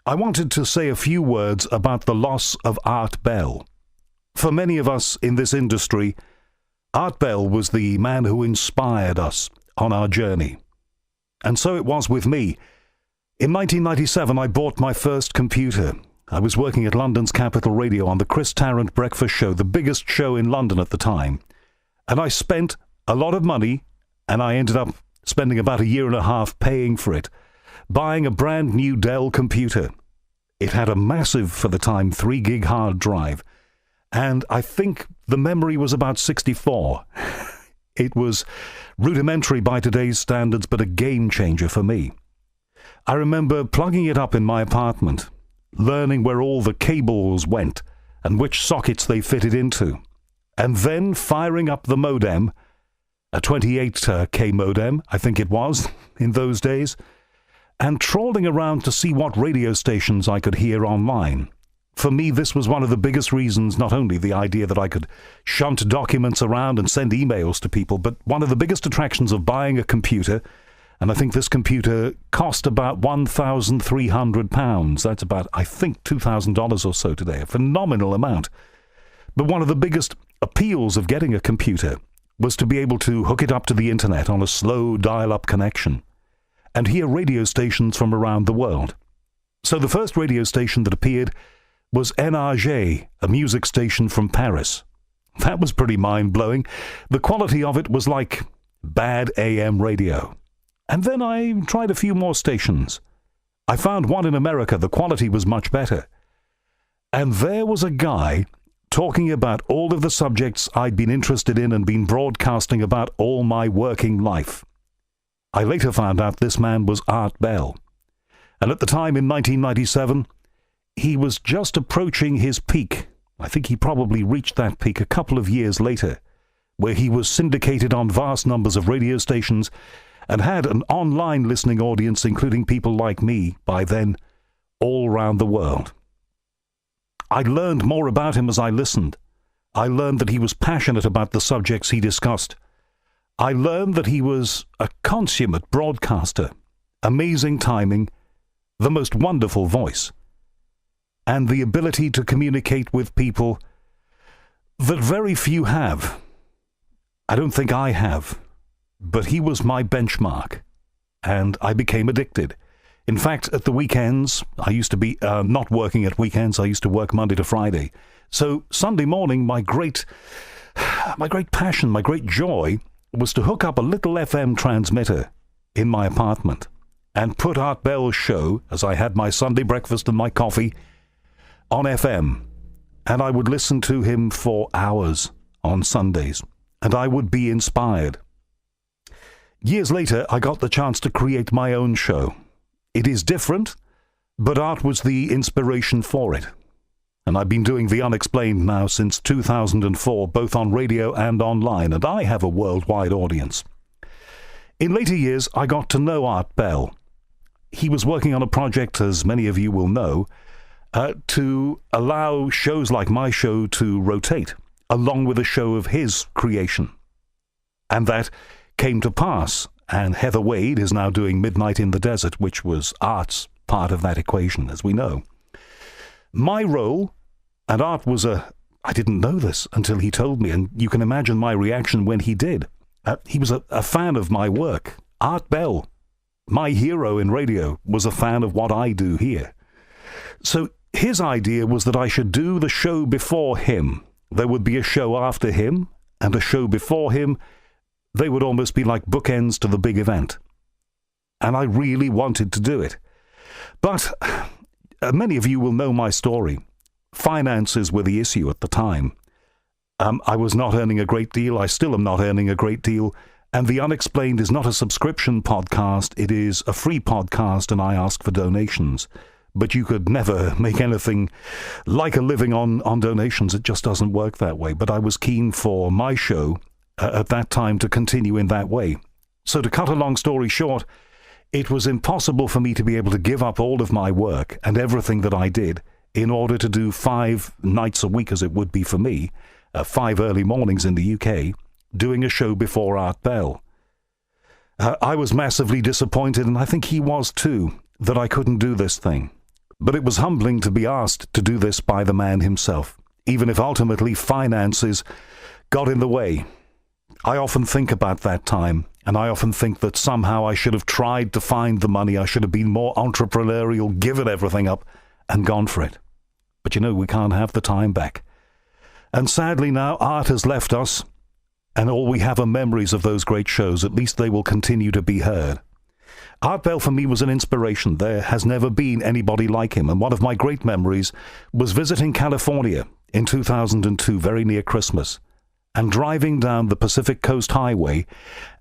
I wanted to say a few words about the loss of Art Bell. For many of us in this industry, Art Bell was the man who inspired us on our journey. And so it was with me. In 1997, I bought my first computer. I was working at London's Capital Radio on the Chris Tarrant Breakfast Show, the biggest show in London at the time. And I spent a lot of money, and I ended up spending about a year and a half paying for it, buying a brand new Dell computer. It had a massive, for the time, 3 gig hard drive, and I think the memory was about 64. It was rudimentary by today's standards, but a game changer for me. I remember plugging it up in my apartment, learning where all the cables went and which sockets they fitted into, and then firing up the modem, a 28K modem, I think it was, in those days, and trawling around to see what radio stations I could hear online. For me, this was one of the biggest reasons, not only the idea that I could shunt documents around and send emails to people, but one of the biggest attractions of buying a computer, and I think this computer cost about £1,300. That's about, I think, $2,000 or so today, a phenomenal amount. But one of the biggest appeals of getting a computer was to be able to hook it up to the internet on a slow dial-up connection and hear radio stations from around the world. So the first radio station that appeared was NRJ, a music station from Paris. That was pretty mind-blowing. The quality of it was like bad AM radio. And then I tried a few more stations. I found one in America. The quality was much better. And there was a guy talking about all of the subjects I'd been interested in and been broadcasting about all my working life. I later found out this man was Art Bell. And at the time in 1997, he was just approaching his peak. I think he probably reached that peak a couple of years later, where he was syndicated on vast numbers of radio stations and had an online listening audience, including people like me, by then, all around the world. I learned more about him as I listened. I learned that he was passionate about the subjects he discussed. I learned that he was a consummate broadcaster, amazing timing, the most wonderful voice, and the ability to communicate with people that very few have. I don't think I have, but he was my benchmark, and I became addicted. In fact, at the weekends, I used to be not working at weekends. I used to work Monday to Friday. So Sunday morning, my great passion, my great joy was to hook up a little FM transmitter in my apartment and put Art Bell's show, as I had my Sunday breakfast and my coffee, on FM. And I would listen to him for hours on Sundays, and I would be inspired. Years later, I got the chance to create my own show. It is different, but Art was the inspiration for it. And I've been doing The Unexplained now since 2004, both on radio and online, and I have a worldwide audience. In later years, I got to know Art Bell. He was working on a project, as many of you will know, to allow shows like my show to rotate, along with a show of his creation. And that came to pass, and Heather Wade is now doing Midnight in the Desert, which was Art's part of that equation, as we know. My role, and Art was I didn't know this until he told me, and you can imagine my reaction when he did. He was a fan of my work. Art Bell, my hero in radio, was a fan of what I do here. So his idea was that I should do the show before him. There would be a show after him, and a show before him. They would almost be like bookends to the big event. And I really wanted to do it. But many of you will know my story. Finances were the issue at the time. I was not earning a great deal. I still am not earning a great deal. And The Unexplained is not a subscription podcast. It is a free podcast, and I ask for donations. But you could never make anything like a living on donations. It just doesn't work that way. But I was keen for my show at that time to continue in that way. So to cut a long story short, it was impossible for me to be able to give up all of my work and everything that I did in order to do 5 nights a week, as it would be for me, 5 early mornings in the UK, doing a show before Art Bell. I was massively disappointed, and I think he was too, that I couldn't do this thing. But it was humbling to be asked to do this by the man himself, even if ultimately finances got in the way. I often think about that time, and I often think that somehow I should have tried to find the money. I should have been more entrepreneurial, given everything up, and gone for it. But you know, we can't have the time back. And sadly now, art has left us, and all we have are memories of those great shows. At least they will continue to be heard. Art Bell for me was an inspiration. There has never been anybody like him, and one of my great memories was visiting California in 2002, very near Christmas, and driving down the Pacific Coast Highway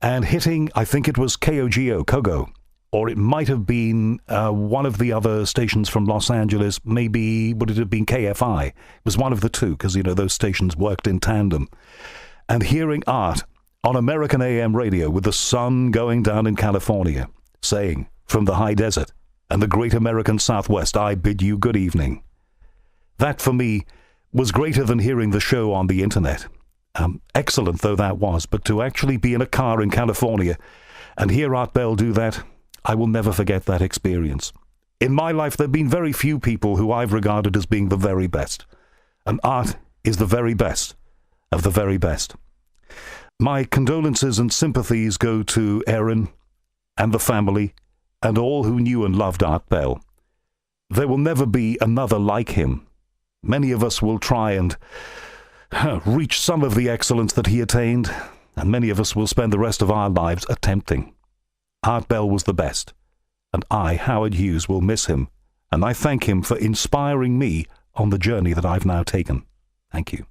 and hitting, I think it was Kogo, or it might have been one of the other stations from Los Angeles. Maybe, would it have been KFI? It was one of the two, because, you know, those stations worked in tandem. And hearing Art on American AM radio with the sun going down in California, saying, from the high desert and the great American Southwest, I bid you good evening. That, for me, was greater than hearing the show on the internet. Excellent though that was, but to actually be in a car in California and hear Art Bell do that, I will never forget that experience. In my life, there have been very few people who I've regarded as being the very best, and Art is the very best of the very best. My condolences and sympathies go to Aaron and the family and all who knew and loved Art Bell. There will never be another like him. Many of us will try and reach some of the excellence that he attained, and many of us will spend the rest of our lives attempting. Art Bell was the best, and I, Howard Hughes, will miss him, and I thank him for inspiring me on the journey that I've now taken. Thank you.